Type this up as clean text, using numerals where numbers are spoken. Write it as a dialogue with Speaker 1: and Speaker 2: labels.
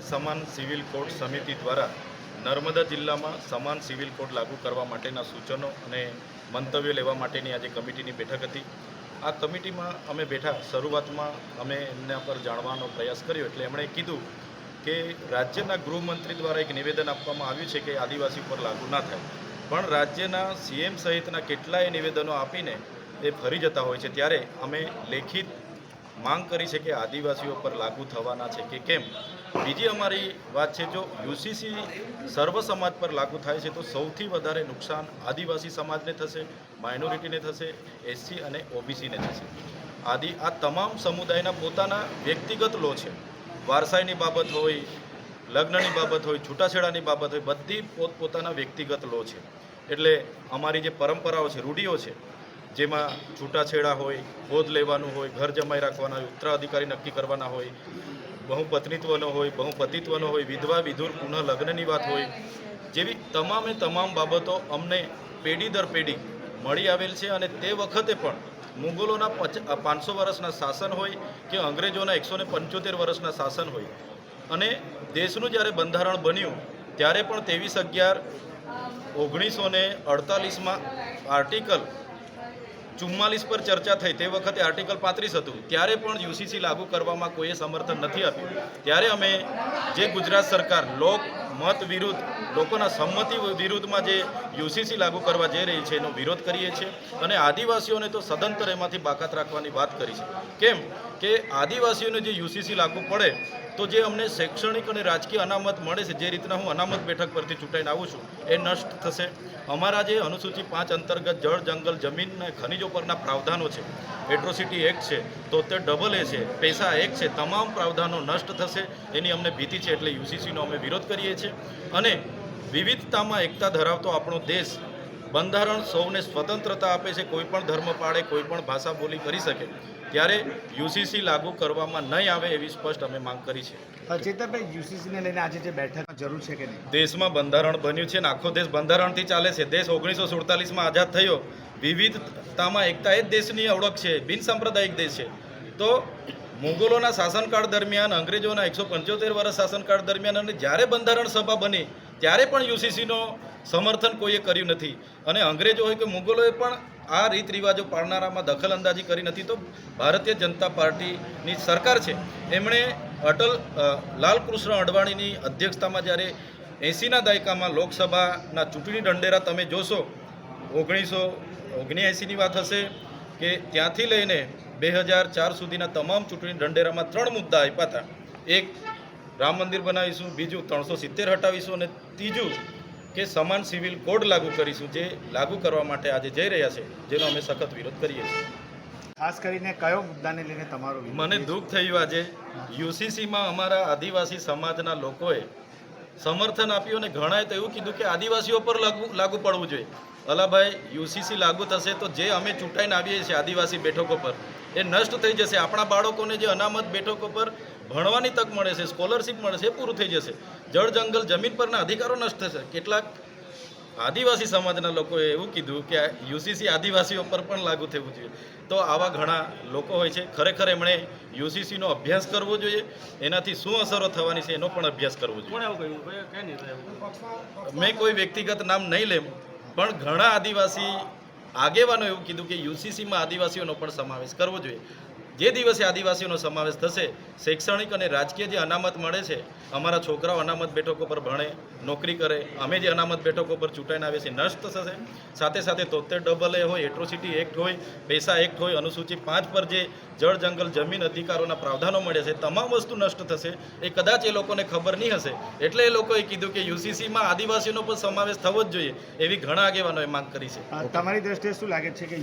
Speaker 1: સમાન civil code સમિતિ દ્વારા નર્મદા જિલ્લામાં સમાન સિવિલ કોડ લાગુ કરવા માટેના સૂચનો અને મંતવ્યો લેવા માટેની આજે કમિટીની બેઠક હતી। આ કમિટીમાં અમે બેઠા શરૂઆતમાં અમે એમના પર જાણવાનો પ્રયાસ કર્યો એટલે એમણે કીધું કે રાજ્યના ગૃહમંત્રી દ્વારા એક નિવેદન આપવામાં આવ્યું છે કે આદિવાસી પર લાગુ ના થાય, પણ રાજ્યના સીએમ સહિતના કેટલાય નિવેદનો આપીને એ ફરી જતા હોય છે। ત્યારે અમે લેખિત માંગ કરી છે કે આદિવાસીઓ પર લાગુ થવાના છે કે કેમ। બીજી અમારી વાત છે, જો યુસીસી સર્વ સમાજ પર લાગુ થાય છે તો સૌથી વધારે નુકસાન આદિવાસી સમાજને થશે, માઇનોરિટીને થશે, એસસી અને ઓબીસીને થશે। આ તમામ સમુદાયના પોતાના વ્યક્તિગત લો છે, વારસાઈની બાબત હોય, લગ્નની બાબત હોય, છૂટાછેડાની બાબત હોય, બધી પોતપોતાના વ્યક્તિગત લો છે। એટલે અમારી જે પરંપરાઓ છે, રૂઢિઓ છે, જેમાં છૂટાછેડા હોય, ગોદ લેવાનું હોય, ઘર જમાઈ રાખવાના હોય, ઉત્તરાધિકારી નક્કી કરવાના હોય, બહુપત્નીત્વનો હોય, બહુપતિત્વનો હોય, વિધવા વિધુર પુનઃ લગ્નની વાત હોય, જેવી તમામે તમામ બાબતો અમને પેઢી દર પેઢી મળી આવેલ છે। અને તે વખતે પણ મુગલોના 500 વર્ષના શાસન હોય કે અંગ્રેજોના 175 વર્ષના શાસન હોય, અને દેશનું જ્યારે બંધારણ બન્યું ત્યારે પણ 23/11/1948માં આર્ટિકલ 44 પર ચર્ચા થઈ। તે વખતે આર્ટિકલ 35 હતું, ત્યારે પણ યુસીસી લાગુ કરવામાં કોઈએ સમર્થન નથી આપ્યું। ત્યારે અમે જે ગુજરાત સરકાર મત વિરુદ્ધ, લોકોના સંમતિ વિરુદ્ધમાં જે યુસીસી લાગુ કરવા જઈ રહી છે એનો વિરોધ કરીએ છીએ, અને આદિવાસીઓને તો સદંતર એમાંથી બાકાત રાખવાની વાત કરી છે। કેમ કે આદિવાસીઓને જે યુસીસી લાગુ પડે તો જે અમને શૈક્ષણિક અને રાજકીય અનામત મળે છે, જે રીતના હું અનામત બેઠક પરથી ચૂંટાઈને આવું છું, એ નષ્ટ થશે। અમારા જે અનુસૂચિ 5 અંતર્ગત જળ, જંગલ, જમીન અને ખનિજો પરના પ્રાવધાનો છે, એટ્રોસિટી એક્ટ છે, 73AA છે, પૈસા એક્ટ છે, તમામ પ્રાવધાનો નષ્ટ થશે, એની અમને ભીતિ છે। એટલે યુસીસીનો અમે વિરોધ કરીએ છીએ। અને વિવિધતામાં એકતા ધરાવતો આપણો દેશ, બંધારણ સૌને સ્વતંત્રતા આપે છે, કોઈ પણ ધર્મ પાળે, કોઈ પણ ભાષા બોલી કરી શકે, ત્યારે યુસીસી લાગુ કરવામાં નહીં આવે એવી સ્પષ્ટ અમે માંગ કરી છે।
Speaker 2: ચેતનભાઈ, યુસીસીને લઈને આજે જે બેઠકમાં જરૂર છે કે નહીં?
Speaker 1: દેશમાં બંધારણ બન્યું છે ને આખો દેશ બંધારણથી ચાલે છે। દેશ 1947માં આઝાદ થયો, વિવિધતામાં એકતા એ જ દેશની ઓળખ છે, બિનસાંપ્રદાયિક દેશ છે। તો મુગલોના શાસનકાળ દરમિયાન, અંગ્રેજોના 175 વર્ષ શાસનકાળ દરમિયાન, અને જ્યારે બંધારણ સભા બની ત્યારે પણ યુસીસીનો સમર્થન કોઈએ કર્યું નથી, અને અંગ્રેજો હોય કે મુગલોએ પણ આ રીત રિવાજો પાળનારામાં દખલ અંદાજી કરી નથી। તો ભારતીય જનતા પાર્ટીની સરકાર છે, એમણે લાલકૃષ્ણ અડવાણીની અધ્યક્ષતામાં જ્યારે 80ના દાયકામાં લોકસભાના ચૂંટણી ઢંઢેરા તમે જોશો, 1979ની વાત હશે કે ત્યાંથી લઈને 2004 સુધીના તમામ ચૂંટણી ઢંઢેરામાં 3 મુદ્દા આપ્યા હતા। એક, રામ મંદિર બનાવીશું; બીજું, 370 હટાવીશું; અને ત્રીજું કે સમાન સિવિલ કોડ લાગુ કરીશું, જે લાગુ કરવા માટે આજે જઈ રહ્યા છે, જેનો અમે સખત વિરોધ કરીએ છીએ।
Speaker 2: ખાસ કરીને કયો મુદ્દાને લઈને તમારો વિરોધ?
Speaker 1: મને દુઃખ થયું, આજે યુસીસીમાં અમારા આદિવાસી સમાજના લોકોએ સમર્થન આપ્યું, અને ઘણાએ તો એવું કીધું કે આદિવાસીઓ પર લાગુ પડવું જોઈએ। અલાભાઈ, યુસીસી લાગુ થશે તો જે અમે ચૂંટાઈને આવીએ છીએ આદિવાસી બેઠકો પર, એ નષ્ટ થઈ જશે। આપણા બાળકોને જે અનામત બેઠકો પર ભણવાની તક મળે છે, સ્કોલરશિપ મળે છે, એ પૂરું થઈ જશે। જળ, જંગલ, જમીન પરના અધિકારો નષ્ટ થશે। કેટલાક આદિવાસી સમાજના લોકોએ એવું કીધું કે યુસીસી આદિવાસીઓ પર પણ લાગુ થવું જોઈએ। તો આવા ઘણા લોકો હોય છે, ખરેખર એમણે યુસીસીનો અભ્યાસ કરવો જોઈએ, એનાથી શું અસરો થવાની છે એનો પણ અભ્યાસ કરવો જોઈએ। મેં કોઈ વ્યક્તિગત નામ નહીં લેમ, પણ ઘણા આદિવાસી આગેવાનો એવું કીધું કે યુસીસીમાં આદિવાસીઓનો પણ સમાવેશ કરવો જોઈએ। જે દિવસે આદિવાસીઓનો સમાવેશ થશે, શૈક્ષણિક અને રાજકીય જે અનામત મળે છે, અમારા છોકરાઓ અનામત બેઠકો પર ભણે, નોકરી કરે, અમે જે અનામત બેઠકો પર ચૂંટાઈને આવીએ છીએ, નષ્ટ થશે। સાથે સાથે 73AA હોય, એટ્રોસિટી એક્ટ હોય, પૈસા એક્ટ હોય, અનુસૂચિ 5 પર જે જળ, જંગલ, જમીન અધિકારોના પ્રાવધાનો મળ્યા છે, તમામ વસ્તુ નષ્ટ થશે। એ કદાચ એ લોકોને ખબર નહીં હશે, એટલે એ લોકોએ કીધું કે યુસીસીમાં આદિવાસીઓનો પણ સમાવેશ થવો જ જોઈએ, એવી ઘણા આગેવાનોએ માંગ કરી છે।
Speaker 2: તમારી દ્રષ્ટિએ શું લાગે છે કે